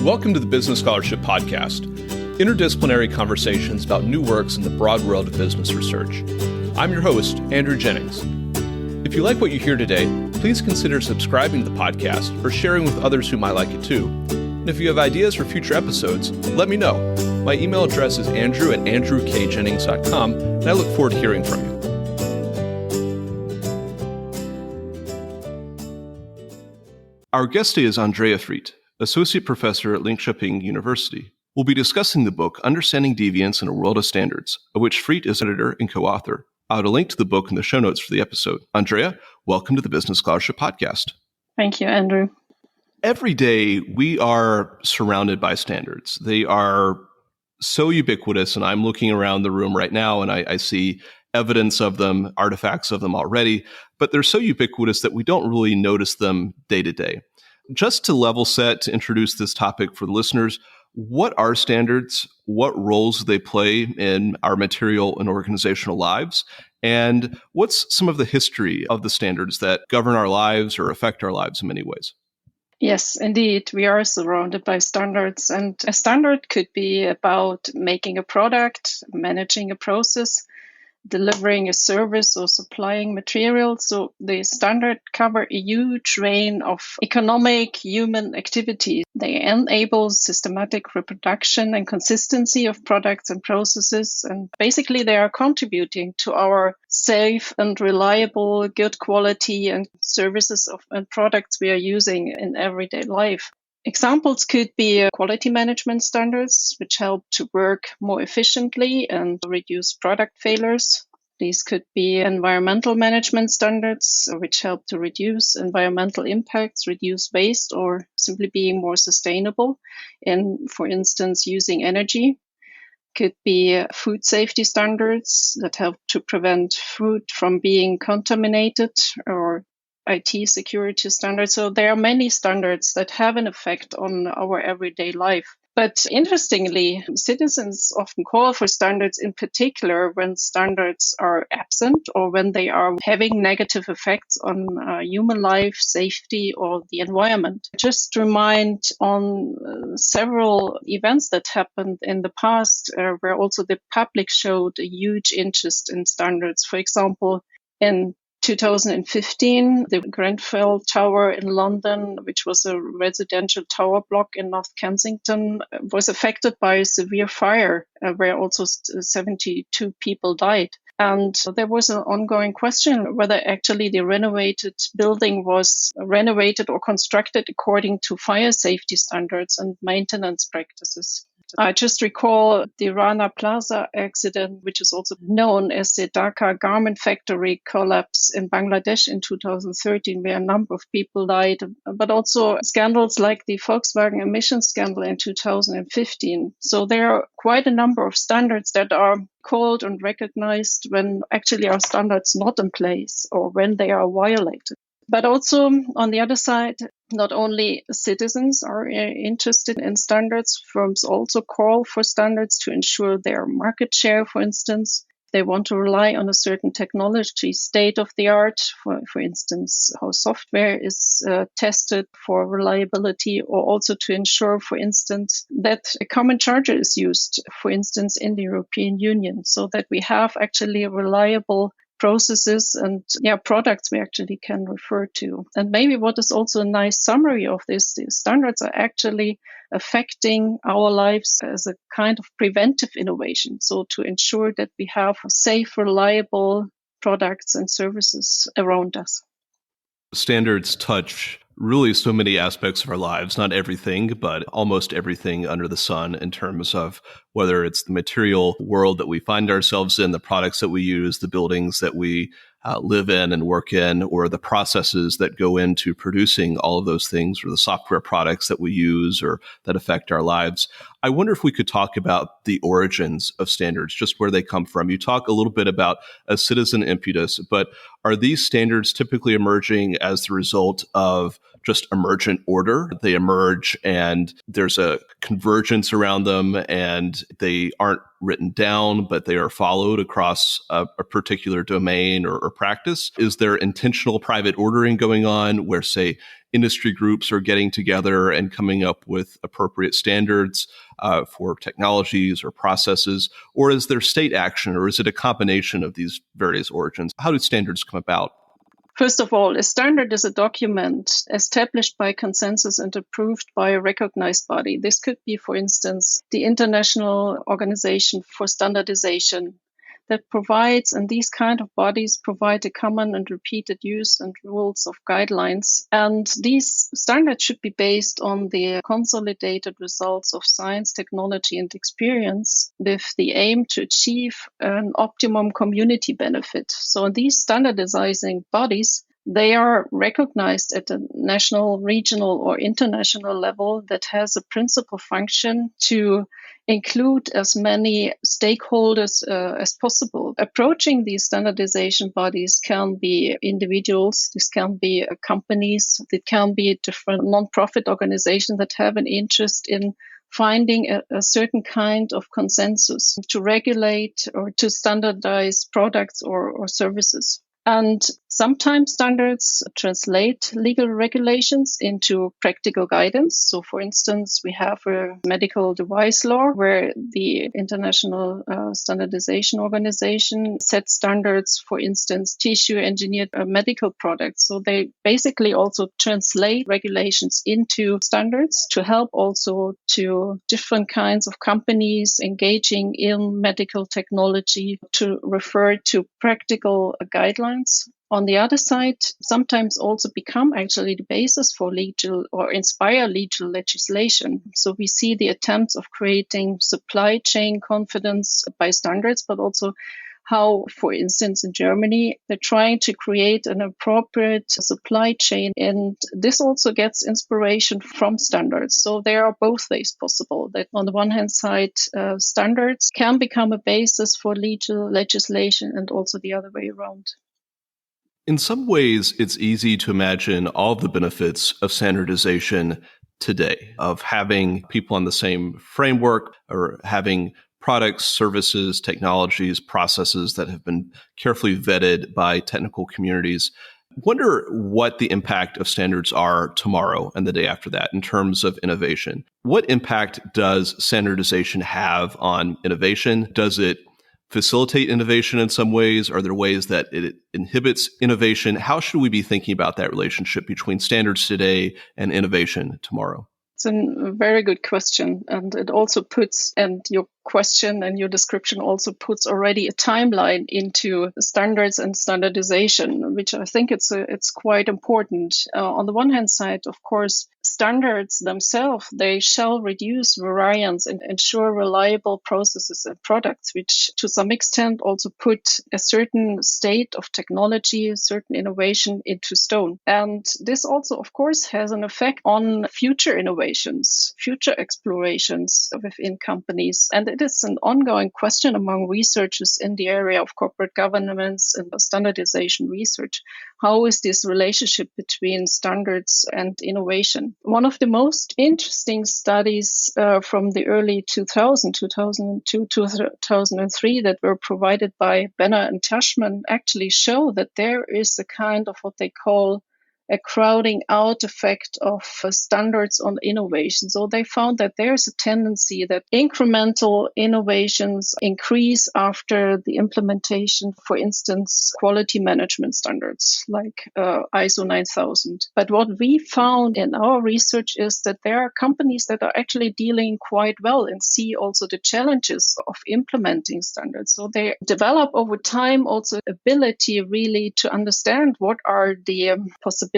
Welcome to the Business Scholarship Podcast, interdisciplinary conversations about new works in the broad world of business research. I'm your host, Andrew Jennings. If you like what you hear today, please consider subscribing to the podcast or sharing with others who might like it too. And if you have ideas for future episodes, let me know. My email address is andrew@andrewkjennings.com, and I look forward to hearing from you. Our guest today is Andrea, Associate Professor at Linköping University. We'll be discussing the book, Understanding Deviance in a World of Standards, of which Friet is editor and co-author. I'll add a link to the book in the show notes for the episode. Andrea, welcome to the Business Scholarship Podcast. Thank you, Andrew. Every day, we are surrounded by standards. They are so ubiquitous, and I'm looking around the room right now, and I see evidence of them, artifacts of them already, but they're so ubiquitous that we don't really notice them day to day. Just to level set, to introduce this topic for the listeners, what are standards? What roles do they play in our material and organizational lives? And what's some of the history of the standards that govern our lives or affect our lives in many ways? Yes, indeed. We are surrounded by standards, and a standard could be about making a product, managing a process, delivering a service or supplying materials. So the standard cover a huge range of economic human activities. They enable systematic reproduction and consistency of products and processes. And basically they are contributing to our safe and reliable, good quality and services and products we are using in everyday life. Examples could be quality management standards, which help to work more efficiently and reduce product failures. These could be environmental management standards, which help to reduce environmental impacts, reduce waste, or simply being more sustainable in, for instance, using energy. Could be food safety standards that help to prevent food from being contaminated, or IT security standards. So there are many standards that have an effect on our everyday life. But interestingly, citizens often call for standards in particular when standards are absent or when they are having negative effects on human life, safety, or the environment. Just remind on several events that happened in the past where also the public showed a huge interest in standards. For example, in 2015, the Grenfell Tower in London, which was a residential tower block in North Kensington, was affected by a severe fire where also 72 people died. And there was an ongoing question whether actually the renovated building was renovated or constructed according to fire safety standards and maintenance practices. I just recall the Rana Plaza accident, which is also known as the Dhaka garment factory collapse in Bangladesh in 2013, where a number of people died, but also scandals like the Volkswagen emissions scandal in 2015. So there are quite a number of standards that are called and recognized when actually our standards not in place or when they are violated. But also, on the other side, not only citizens are interested in standards, firms also call for standards to ensure their market share, for instance. They want to rely on a certain technology, state of the art, for instance, how software is tested for reliability, or also to ensure, for instance, that a common charger is used, for instance, in the European Union, so that we have actually reliable processes and products we actually can refer to. And maybe what is also a nice summary of this, the standards are actually affecting our lives as a kind of preventive innovation. So to ensure that we have safe, reliable products and services around us. Standards touch really so many aspects of our lives, not everything, but almost everything under the sun in terms of whether it's the material world that we find ourselves in, the products that we use, the buildings that we live in and work in, or the processes that go into producing all of those things, or the software products that we use or that affect our lives. I wonder if we could talk about the origins of standards, just where they come from. You talk a little bit about a citizen impetus, but are these standards typically emerging as the result of just emergent order. They emerge and there's a convergence around them, and they aren't written down, but they are followed across a particular domain or practice. Is there intentional private ordering going on where, say, industry groups are getting together and coming up with appropriate standards for technologies or processes? Or is there state action, or is it a combination of these various origins? How do standards come about? First of all, a standard is a document established by consensus and approved by a recognized body. This could be, for instance, the International Organization for Standardization that provides, and these kind of bodies provide a common and repeated use and rules of guidelines. And these standards should be based on the consolidated results of science, technology, and experience with the aim to achieve an optimum community benefit. So these standardizing bodies, they are recognized at a national, regional, or international level that has a principal function to include as many stakeholders as possible. Approaching these standardization bodies can be individuals, this can be companies, it can be different non-profit organizations that have an interest in finding a certain kind of consensus to regulate or to standardize products or services. And sometimes standards translate legal regulations into practical guidance. So, for instance, we have a medical device law where the International Standardization Organization sets standards, for instance, tissue engineered medical products. So they basically also translate regulations into standards to help also to different kinds of companies engaging in medical technology to refer to practical guidelines. On the other side, sometimes also become actually the basis for legal or inspire legal legislation. So we see the attempts of creating supply chain confidence by standards, but also how, for instance, in Germany, they're trying to create an appropriate supply chain. And this also gets inspiration from standards. So there are both ways possible that on the one hand side, standards can become a basis for legal legislation and also the other way around. In some ways, it's easy to imagine all of the benefits of standardization today, of having people on the same framework or having products, services, technologies, processes that have been carefully vetted by technical communities. Wonder what the impact of standards are tomorrow and the day after that in terms of innovation. What impact does standardization have on innovation? Does it facilitate innovation in some ways? Are there ways that it inhibits innovation? How should we be thinking about that relationship between standards today and innovation tomorrow? It's a very good question. And it also puts, and your question and your description also puts already a timeline into standards and standardization, which I think it's quite important. On the one hand side, of course, standards themselves, they shall reduce variance and ensure reliable processes and products, which to some extent also put a certain state of technology, a certain innovation into stone. And this also, of course, has an effect on future innovations, future explorations within companies. And it is an ongoing question among researchers in the area of corporate governance and standardization research. How is this relationship between standards and innovation? One of the most interesting studies from the early 2002, 2003 that were provided by Benner and Tashman actually show that there is a kind of what they call a crowding out effect of standards on innovation. So they found that there's a tendency that incremental innovations increase after the implementation, for instance, quality management standards like ISO 9000. But what we found in our research is that there are companies that are actually dealing quite well and see also the challenges of implementing standards. So they develop over time also ability really to understand what are the possibilities,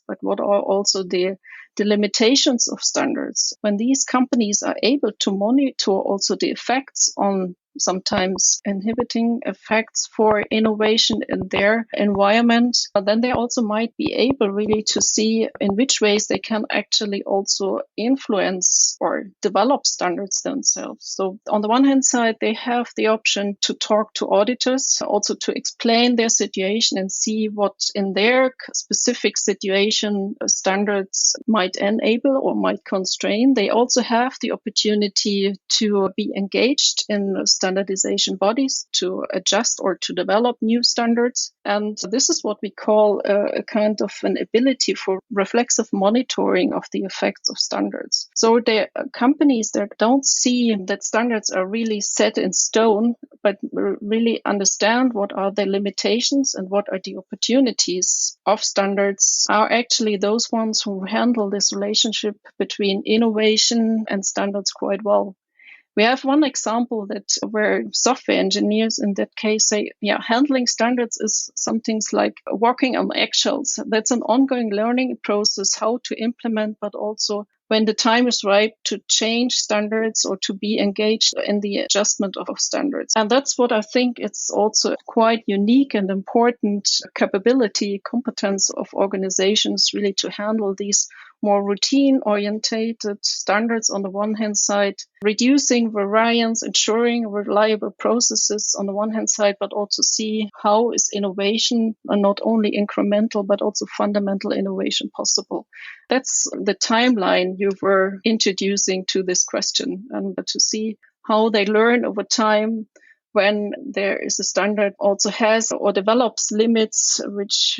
but what are also the the limitations of standards, when these companies are able to monitor also the effects on sometimes inhibiting effects for innovation in their environment, then they also might be able really to see in which ways they can actually also influence or develop standards themselves. So on the one hand side, they have the option to talk to auditors, also to explain their situation and see what in their specific situation standards might enable or might constrain. They also have the opportunity to be engaged in standardization bodies to adjust or to develop new standards. And this is what we call a kind of an ability for reflexive monitoring of the effects of standards. So the companies that don't see that standards are really set in stone, but really understand what are the limitations and what are the opportunities of standards, are actually those ones who handle this relationship between innovation and standards quite well. We have one example that where software engineers in that case say, handling standards is some things like walking on eggshells. That's an ongoing learning process, how to implement, but also when the time is right to change standards or to be engaged in the adjustment of standards. And that's what I think it's also quite unique and important competence of organizations really to handle these more routine-orientated standards on the one hand side, reducing variance, ensuring reliable processes on the one hand side, but also see how is innovation, and not only incremental, but also fundamental innovation possible. That's the timeline you were introducing to this question, and to see how they learn over time when there is a standard also has or develops limits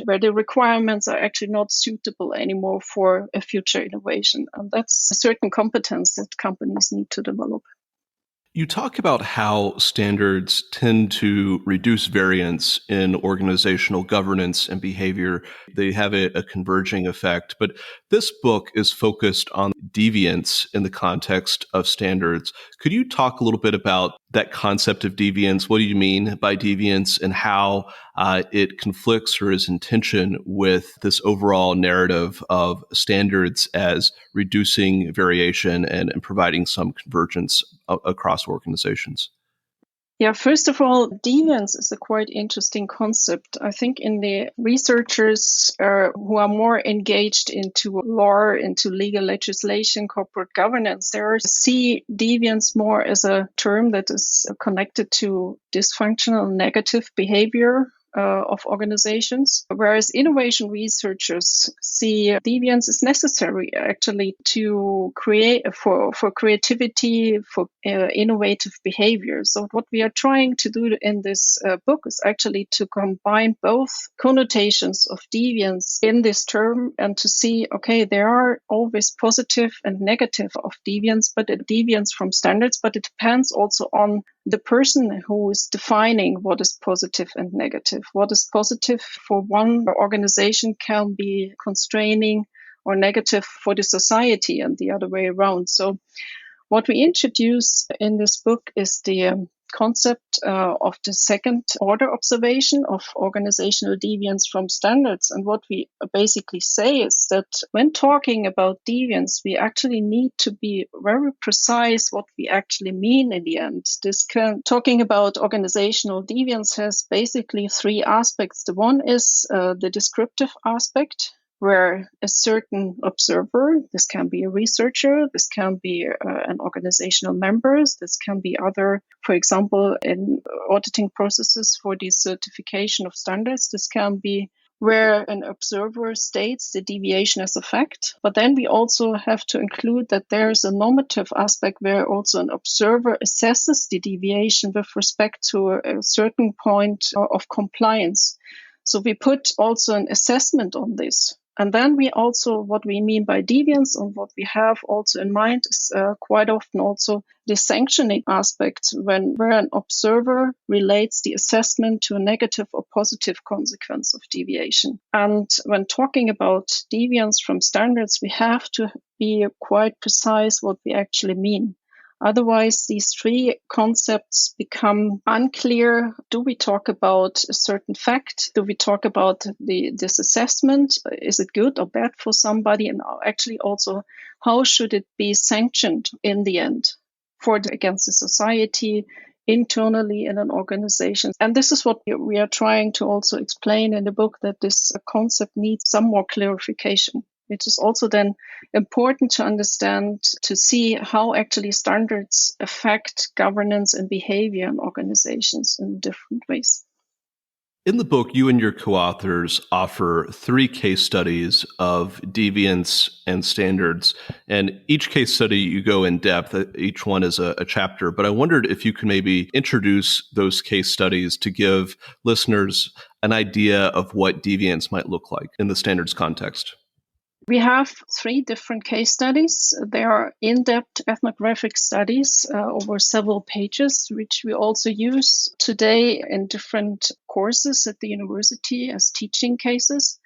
where the requirements are actually not suitable anymore for a future innovation. And that's a certain competence that companies need to develop. You talk about how standards tend to reduce variance in organizational governance and behavior. They have a converging effect. But this book is focused on deviance in the context of standards. Could you talk a little bit about that concept of deviance? What do you mean by deviance, and how it conflicts or is in tension with this overall narrative of standards as reducing variation and providing some convergence across organizations? Yeah, first of all, deviance is a quite interesting concept. I think in the researchers who are more engaged into law, into legal legislation, corporate governance, they see deviance more as a term that is connected to dysfunctional negative behavior of organizations, whereas innovation researchers see deviance is necessary actually to create for creativity, for innovative behavior. So what we are trying to do in this book is actually to combine both connotations of deviance in this term and to see, okay, there are always positive and negative of deviance, but it deviance from standards, but it depends also on the person who is defining what is positive and negative. What is positive for one organization can be constraining or negative for the society and the other way around. So what we introduce in this book is the concept of the second order observation of organizational deviance from standards. And what we basically say is that when talking about deviance, we actually need to be very precise what we actually mean in the end. Talking about organizational deviance has basically three aspects. The one is the descriptive aspect, where a certain observer, this can be a researcher, this can be an organizational member, this can be other, for example, in auditing processes for the certification of standards, this can be where an observer states the deviation as a fact. But then we also have to include that there is a normative aspect where also an observer assesses the deviation with respect to a certain point of compliance. So we put also an assessment on this. And then we also, what we mean by deviance and what we have also in mind is quite often also the sanctioning aspect where an observer relates the assessment to a negative or positive consequence of deviation. And when talking about deviance from standards, we have to be quite precise what we actually mean. Otherwise, these three concepts become unclear. Do we talk about a certain fact? Do we talk about this assessment? Is it good or bad for somebody? And actually also, how should it be sanctioned in the end against the society, internally in an organization? And this is what we are trying to also explain in the book, that this concept needs some more clarification. It is also then important to understand, to see how actually standards affect governance and behavior in organizations in different ways. In the book, you and your co-authors offer 3 case studies of deviance and standards. And each case study you go in depth, each one is a chapter. But I wondered if you could maybe introduce those case studies to give listeners an idea of what deviance might look like in the standards context. We have 3 different case studies. They are in-depth ethnographic studies over several pages, which we also use today in different courses at the university as teaching cases.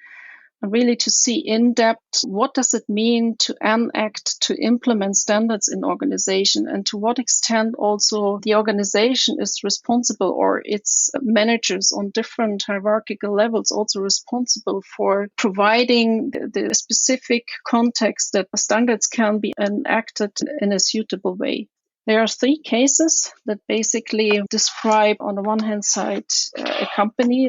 And really to see in depth, what does it mean to enact, to implement standards in organization, and to what extent also the organization is responsible, or its managers on different hierarchical levels also responsible for providing the specific context that standards can be enacted in a suitable way. There are 3 cases that basically describe, on the one hand side, a company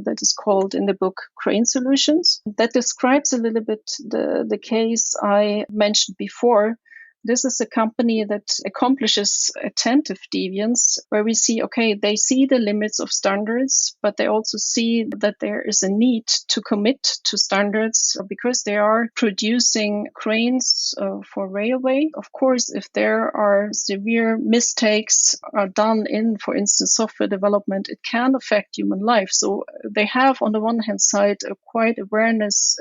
that is called in the book Crane Solutions. That describes a little bit the case I mentioned before. This is a company that accomplishes attentive deviance, where we see, okay, they see the limits of standards, but they also see that there is a need to commit to standards because they are producing cranes for railway. Of course, if there are severe mistakes are done in, for instance, software development, it can affect human life. So they have, on the one hand side, a quite awareness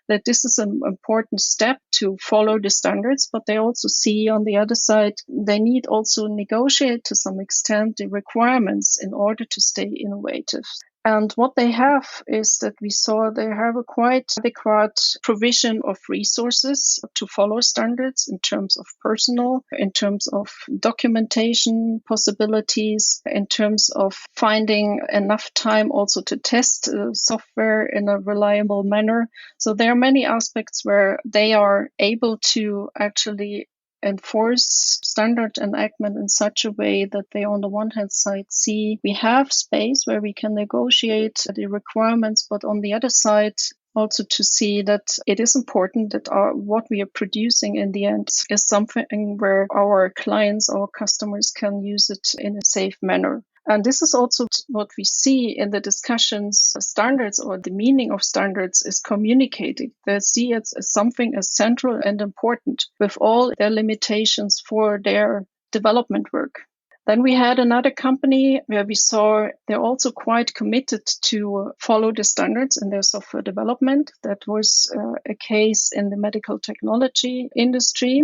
that this is an important step to follow the standards, but they also see on the other side, they need also negotiate to some extent the requirements in order to stay innovative. And what they have is that we saw they have a quite adequate provision of resources to follow standards in terms of personnel, in terms of documentation possibilities, in terms of finding enough time also to test software in a reliable manner. So there are many aspects where they are able to actually enforce standard enactment in such a way that they, on the one hand side, see we have space where we can negotiate the requirements, but on the other side, also to see that it is important that what we are producing in the end is something where our clients, our customers can use it in a safe manner. And this is also what we see in the discussions. Standards, or the meaning of standards, is communicated. They see it as something as central and important with all their limitations for their development work. Then we had another company where we saw they're also quite committed to follow the standards in their software development. That was a case in the medical technology industry.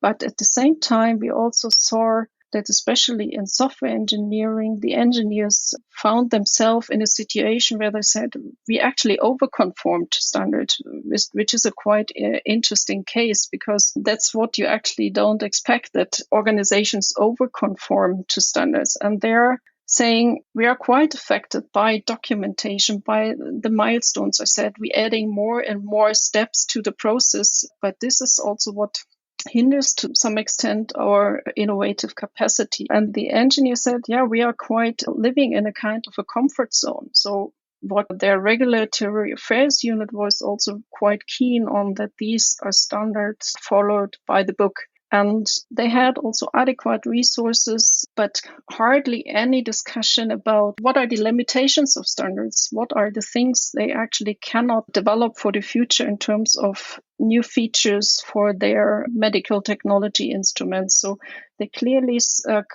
But at the same time, we also saw that especially in software engineering, the engineers found themselves in a situation where they said, we actually overconformed to standards, which is a quite interesting case, because that's what you actually don't expect, that organizations overconform to standards. And they're saying we are quite affected by documentation, by the milestones. I said we're adding more and more steps to the process, but this is also what hinders to some extent our innovative capacity. And the engineer said, yeah, we are quite living in a kind of a comfort zone. So what their regulatory affairs unit was also quite keen on, that these are standards followed by the book. And they had also adequate resources, but hardly any discussion about what are the limitations of standards, what are the things they actually cannot develop for the future in terms of new features for their medical technology instruments. So they clearly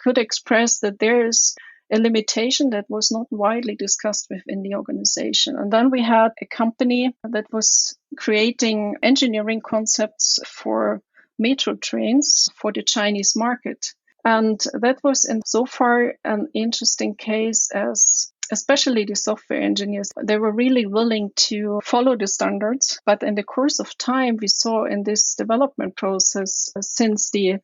could express that there is a limitation that was not widely discussed within the organization. And then we had a company that was creating engineering concepts for metro trains for the Chinese market. And that was in so far an interesting case, as especially the software engineers, they were really willing to follow the standards. But in the course of time, we saw in this development process, since the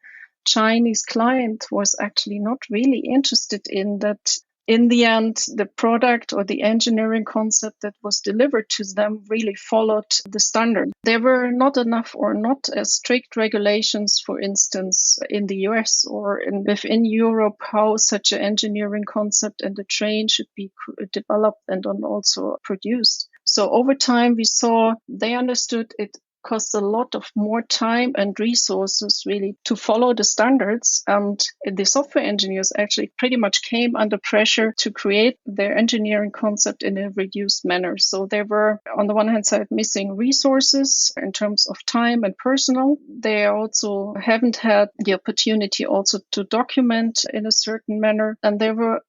Chinese client was actually not really interested in that. In the end, the product or the engineering concept that was delivered to them really followed the standard. There were not enough or not as strict regulations, for instance, in the US or within Europe, how such an engineering concept and the train should be developed and also produced. So over time, we saw they understood it costs a lot of more time and resources really to follow the standards. And the software engineers actually pretty much came under pressure to create their engineering concept in a reduced manner. So they were, on the one hand side, missing resources in terms of time and personnel. They also haven't had the opportunity also to document in a certain manner. And they were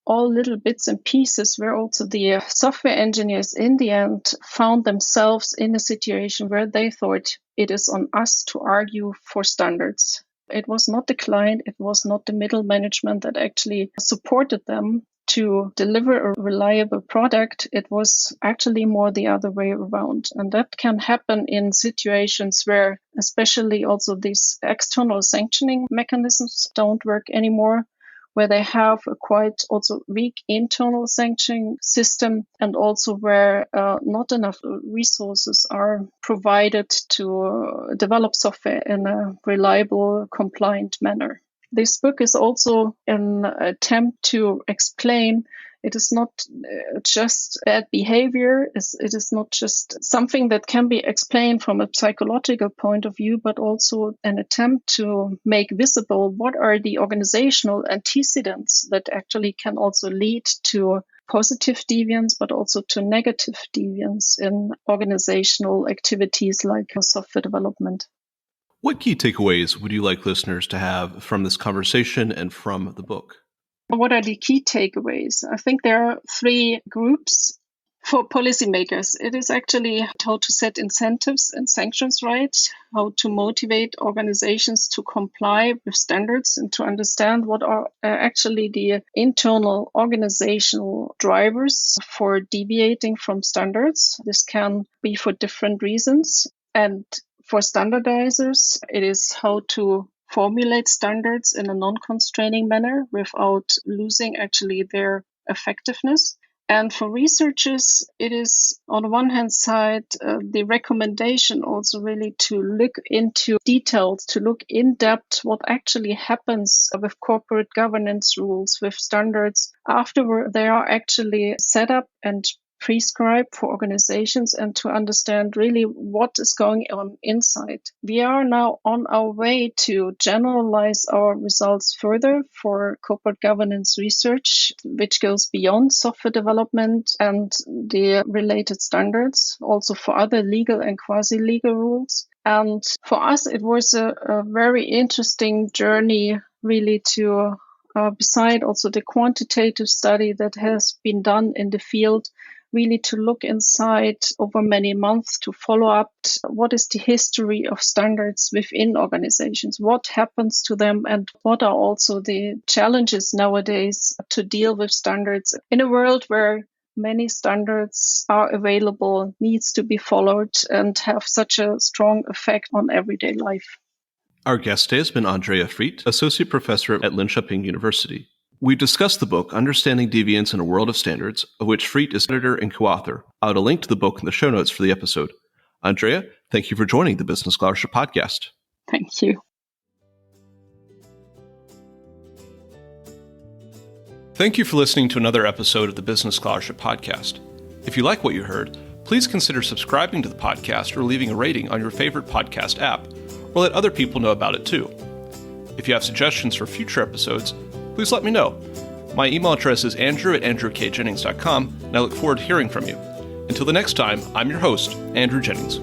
all little bits and pieces where also the software engineers in the end found themselves in a situation where they thought it is on us to argue for standards. It was not the client, it was not the middle management that actually supported them to deliver a reliable product. It was actually more the other way around. And that can happen in situations where especially also these external sanctioning mechanisms don't work anymore, where they have a quite also weak internal sanctioning system, and also where not enough resources are provided to develop software in a reliable, compliant manner. This book is also an attempt to explain it is not just bad behavior. It is not just something that can be explained from a psychological point of view, but also an attempt to make visible what are the organizational antecedents that actually can also lead to positive deviance, but also to negative deviance in organizational activities like software development. What key takeaways would you like listeners to have from this conversation and from the book? What are the key takeaways? I think there are three groups. For policymakers, it is actually how to set incentives and sanctions right, how to motivate organizations to comply with standards and to understand what are actually the internal organizational drivers for deviating from standards. This can be for different reasons. And for standardizers, it is how to formulate standards in a non-constraining manner without losing actually their effectiveness. And for researchers, it is on the one hand side, the recommendation also really to look into details, to look in depth what actually happens with corporate governance rules, with standards after they are actually set up and prescribed for organizations, and to understand really what is going on inside. We are now on our way to generalize our results further for corporate governance research, which goes beyond software development and the related standards, also for other legal and quasi-legal rules. And for us, it was a very interesting journey really to, beside also the quantitative study that has been done in the field, really to look inside over many months to follow up what is the history of standards within organizations, what happens to them, and what are also the challenges nowadays to deal with standards in a world where many standards are available, needs to be followed, and have such a strong effect on everyday life. Our guest today has been Andrea Fried, Associate Professor at Linköping University. We discussed the book, Understanding Deviance in a World of Standards, of which Fried is editor and co-author. I'll add a link to the book in the show notes for the episode. Andrea, thank you for joining the Business Scholarship Podcast. Thank you. Thank you for listening to another episode of the Business Scholarship Podcast. If you like what you heard, please consider subscribing to the podcast or leaving a rating on your favorite podcast app, or let other people know about it too. If you have suggestions for future episodes, please let me know. My email address is andrew@andrewkjennings.com, and I look forward to hearing from you. Until the next time, I'm your host, Andrew Jennings.